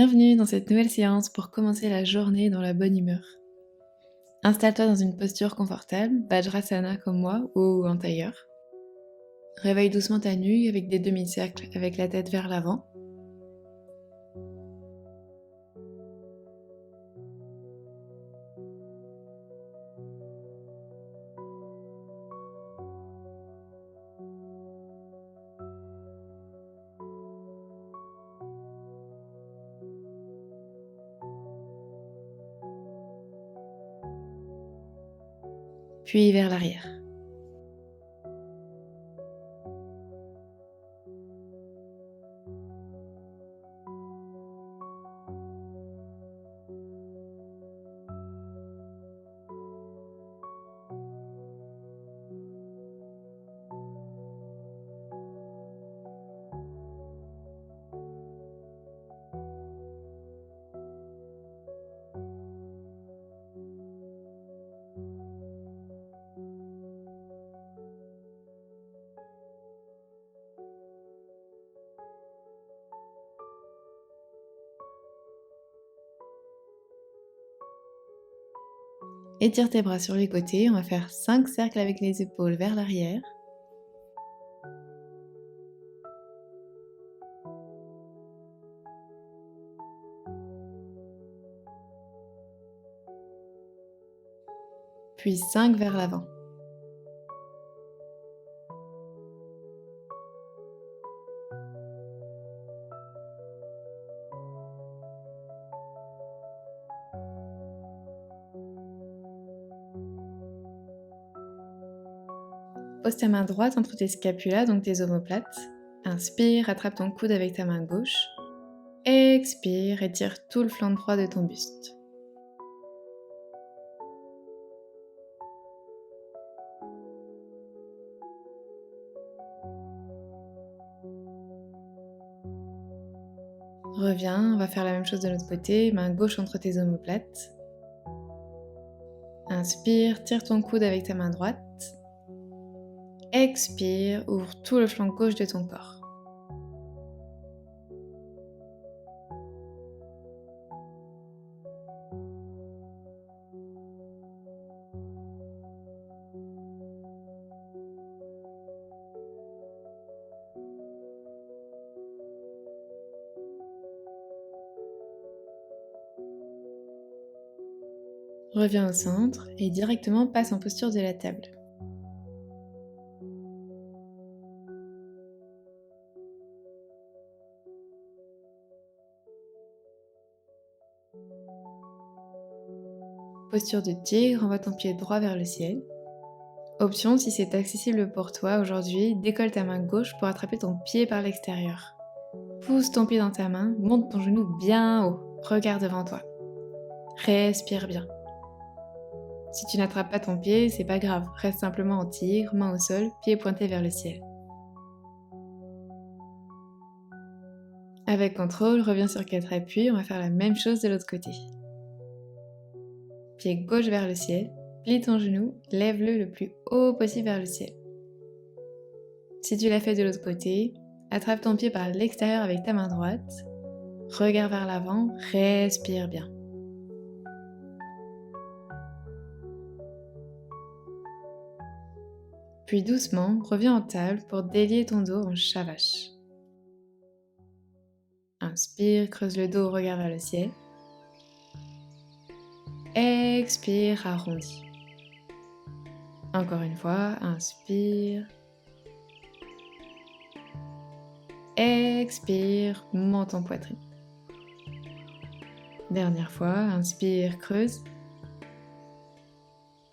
Bienvenue dans cette nouvelle séance pour commencer la journée dans la bonne humeur. Installe-toi dans une posture confortable, Vajrasana comme moi ou en tailleur. Réveille doucement ta nuque avec des demi-cercles avec la tête vers l'avant. Puis vers l'arrière. Étire tes bras sur les côtés, on va faire 5 cercles avec les épaules vers l'arrière. Puis 5 vers l'avant. Pose ta main droite entre tes scapulas, donc tes omoplates. Inspire, attrape ton coude avec ta main gauche. Expire, étire tout le flanc droit de ton buste. Reviens, on va faire la même chose de l'autre côté, main gauche entre tes omoplates. Inspire, tire ton coude avec ta main droite. Expire, ouvre tout le flanc gauche de ton corps. Reviens au centre et directement passe en posture de la table. Posture de tigre, envoie ton pied droit vers le ciel. Option, si c'est accessible pour toi aujourd'hui, décolle ta main gauche pour attraper ton pied par l'extérieur. Pousse ton pied dans ta main, monte ton genou bien haut, regarde devant toi. Respire bien. Si tu n'attrapes pas ton pied, c'est pas grave, reste simplement en tigre, main au sol, pied pointé vers le ciel. Avec contrôle, reviens sur 4 appuis, on va faire la même chose de l'autre côté. Pied gauche vers le ciel, plie ton genou, lève-le le plus haut possible vers le ciel. Si tu l'as fait de l'autre côté, attrape ton pied par l'extérieur avec ta main droite, regarde vers l'avant, respire bien. Puis doucement, reviens en table pour délier ton dos en Shavash. Inspire, creuse le dos, regarde vers le ciel. Expire, arrondis. Encore une fois, inspire. Expire, monte en poitrine. Dernière fois, inspire, creuse.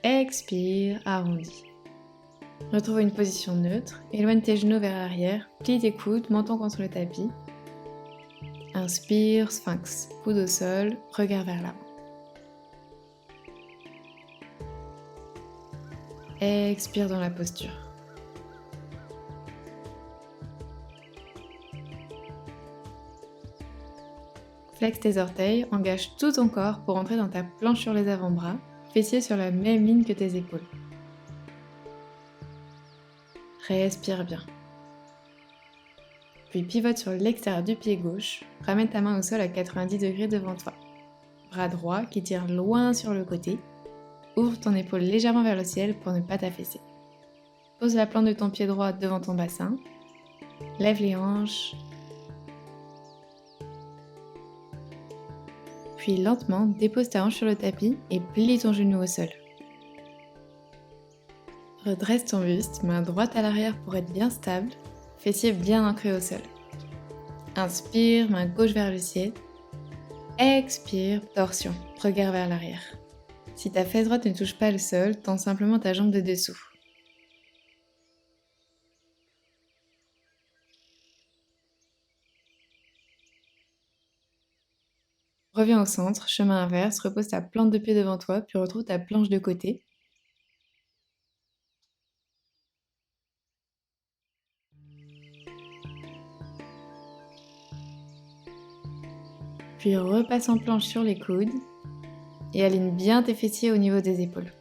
Expire, arrondis. Retrouve une position neutre, éloigne tes genoux vers l'arrière, plie tes coudes, menton contre le tapis. Inspire, sphinx, coude au sol, regard vers l'avant. Expire dans la posture. Flexe tes orteils, engage tout ton corps pour entrer dans ta planche sur les avant-bras, fessiers sur la même ligne que tes épaules. Respire bien. Puis pivote sur l'extérieur du pied gauche, ramène ta main au sol à 90 degrés devant toi. Bras droit qui tire loin sur le côté. Ouvre ton épaule légèrement vers le ciel pour ne pas t'affaisser. Pose la plante de ton pied droit devant ton bassin. Lève les hanches. Puis lentement, dépose ta hanche sur le tapis et plie ton genou au sol. Redresse ton buste, main droite à l'arrière pour être bien stable, fessiers bien ancrés au sol. Inspire, main gauche vers le ciel. Expire, torsion, regard vers l'arrière. Si ta fesse droite ne touche pas le sol, tends simplement ta jambe de dessous. Reviens au centre, chemin inverse, repose ta plante de pied devant toi, puis retrouve ta planche de côté. Puis repasse en planche sur les coudes et aligne bien tes fessiers au niveau des épaules.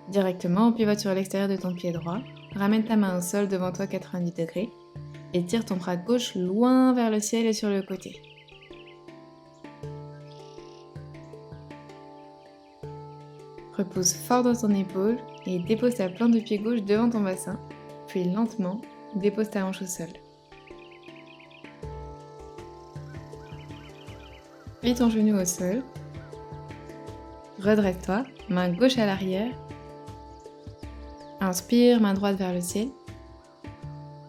Directement, on pivote sur l'extérieur de ton pied droit, ramène ta main au sol devant toi 90 degrés et tire ton bras gauche loin vers le ciel et sur le côté. Repose fort dans ton épaule et dépose ta plante de pied gauche devant ton bassin, puis lentement, dépose ta hanche au sol. Plie ton genou au sol. Redresse-toi, main gauche à l'arrière. Inspire, main droite vers le ciel.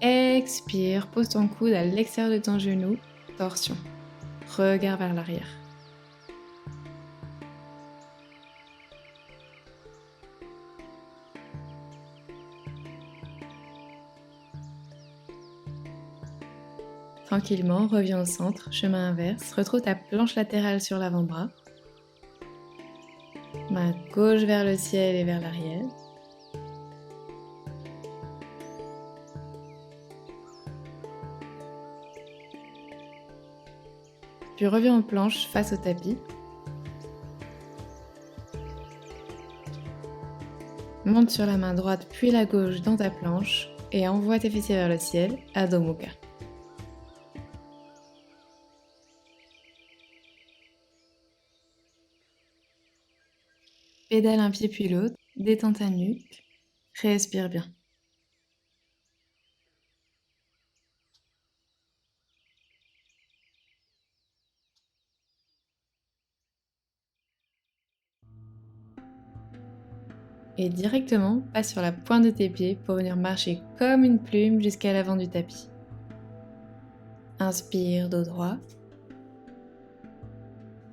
Expire, pose ton coude à l'extérieur de ton genou, torsion. Regard vers l'arrière. Tranquillement, reviens au centre, chemin inverse, retrouve ta planche latérale sur l'avant-bras. Main gauche vers le ciel et vers l'arrière. Puis reviens en planche face au tapis. Monte sur la main droite puis la gauche dans ta planche et envoie tes fessiers vers le ciel, Adho Mukha. Pédale un pied puis l'autre, détends ta nuque, respire bien. Et directement, passe sur la pointe de tes pieds pour venir marcher comme une plume jusqu'à l'avant du tapis. Inspire, dos droit.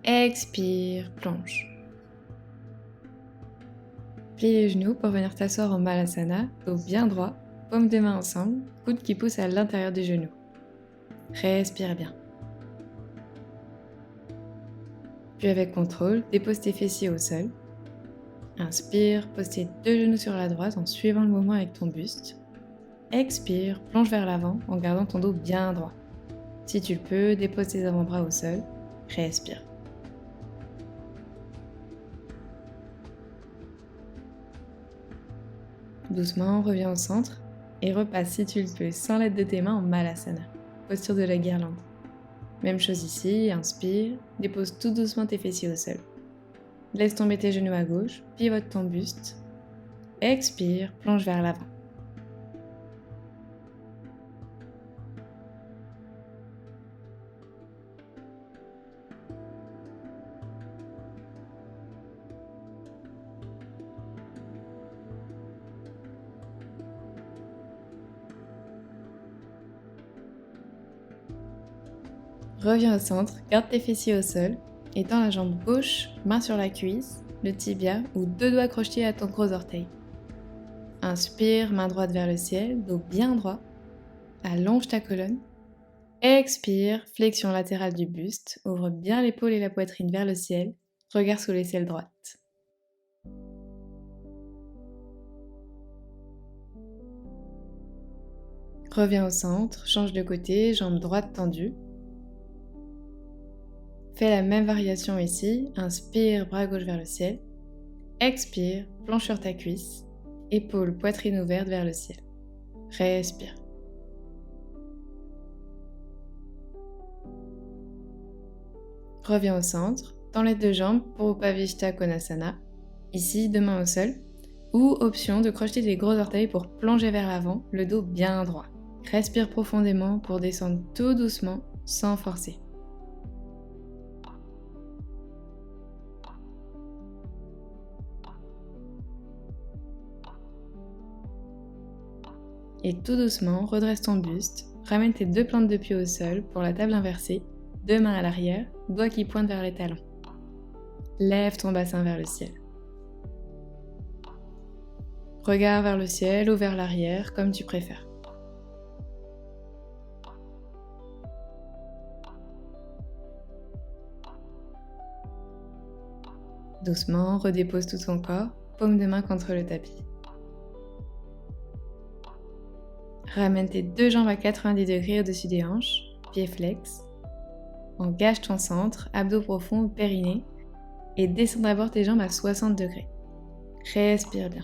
Expire, plonge. Plie les genoux pour venir t'asseoir en Malasana, dos bien droit, paumes de main ensemble, coude qui pousse à l'intérieur du genou. Respire bien. Puis avec contrôle, dépose tes fessiers au sol. Inspire, pose tes deux genoux sur la droite en suivant le mouvement avec ton buste. Expire, plonge vers l'avant en gardant ton dos bien droit. Si tu le peux, dépose tes avant-bras au sol. Respire. Doucement, reviens au centre et repasse si tu le peux sans l'aide de tes mains en Malasana, posture de la guirlande. Même chose ici, inspire, dépose tout doucement tes fessiers au sol. Laisse tomber tes genoux à gauche, pivote ton buste. Expire, plonge vers l'avant. Reviens au centre, garde tes fessiers au sol, étends la jambe gauche, main sur la cuisse, le tibia ou deux doigts crochetés à ton gros orteil. Inspire, main droite vers le ciel, dos bien droit. Allonge ta colonne. Expire, flexion latérale du buste, ouvre bien l'épaule et la poitrine vers le ciel, regard sous l'aisselle droite. Reviens au centre, change de côté, jambe droite tendue. Fais la même variation ici, inspire, bras gauche vers le ciel. Expire, planche sur ta cuisse, épaule, poitrine ouverte vers le ciel. Respire. Reviens au centre, tends les deux jambes pour Upavishta Konasana. Ici, deux mains au sol. Ou option de crocheter les gros orteils pour plonger vers l'avant, le dos bien droit. Respire profondément pour descendre tout doucement, sans forcer. Et tout doucement, redresse ton buste, ramène tes deux plantes de pied au sol pour la table inversée, deux mains à l'arrière, doigts qui pointent vers les talons. Lève ton bassin vers le ciel. Regard vers le ciel ou vers l'arrière, comme tu préfères. Doucement, redépose tout ton corps, paume de main contre le tapis. Ramène tes deux jambes à 90 degrés au-dessus des hanches, pieds flex. Engage ton centre, abdos profonds ou périnée, et descends d'abord tes jambes à 60 degrés. Respire bien.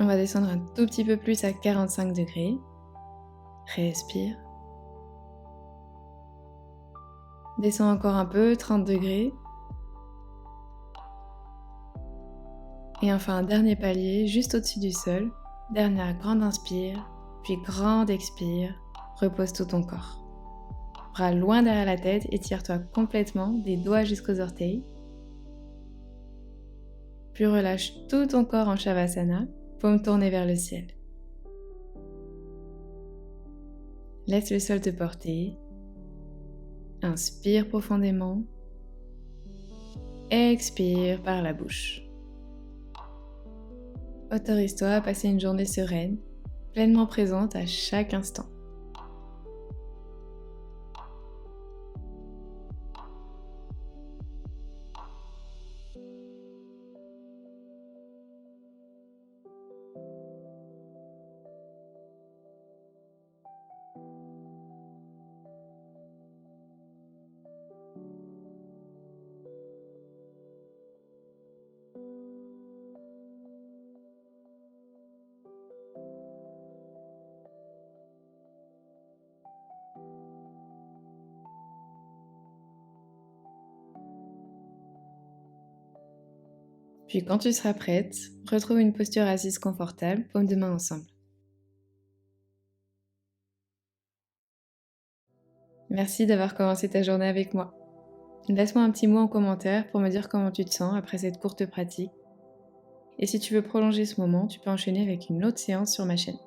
On va descendre un tout petit peu plus à 45 degrés. Respire. Descends encore un peu, 30 degrés. Et enfin un dernier palier juste au-dessus du sol. Dernière grande inspire, puis grande expire. Repose tout ton corps. Bras loin derrière la tête, étire-toi complètement des doigts jusqu'aux orteils. Puis relâche tout ton corps en Shavasana, paume tournée vers le ciel. Laisse le sol te porter. Inspire profondément. Expire par la bouche. Autorise-toi à passer une journée sereine, pleinement présente à chaque instant. Puis quand tu seras prête, retrouve une posture assise confortable, paumes de main ensemble. Merci d'avoir commencé ta journée avec moi. Laisse-moi un petit mot en commentaire pour me dire comment tu te sens après cette courte pratique. Et si tu veux prolonger ce moment, tu peux enchaîner avec une autre séance sur ma chaîne.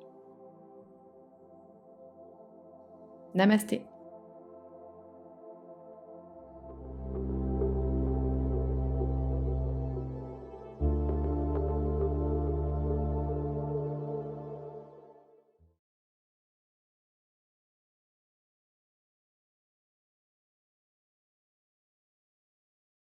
Namasté.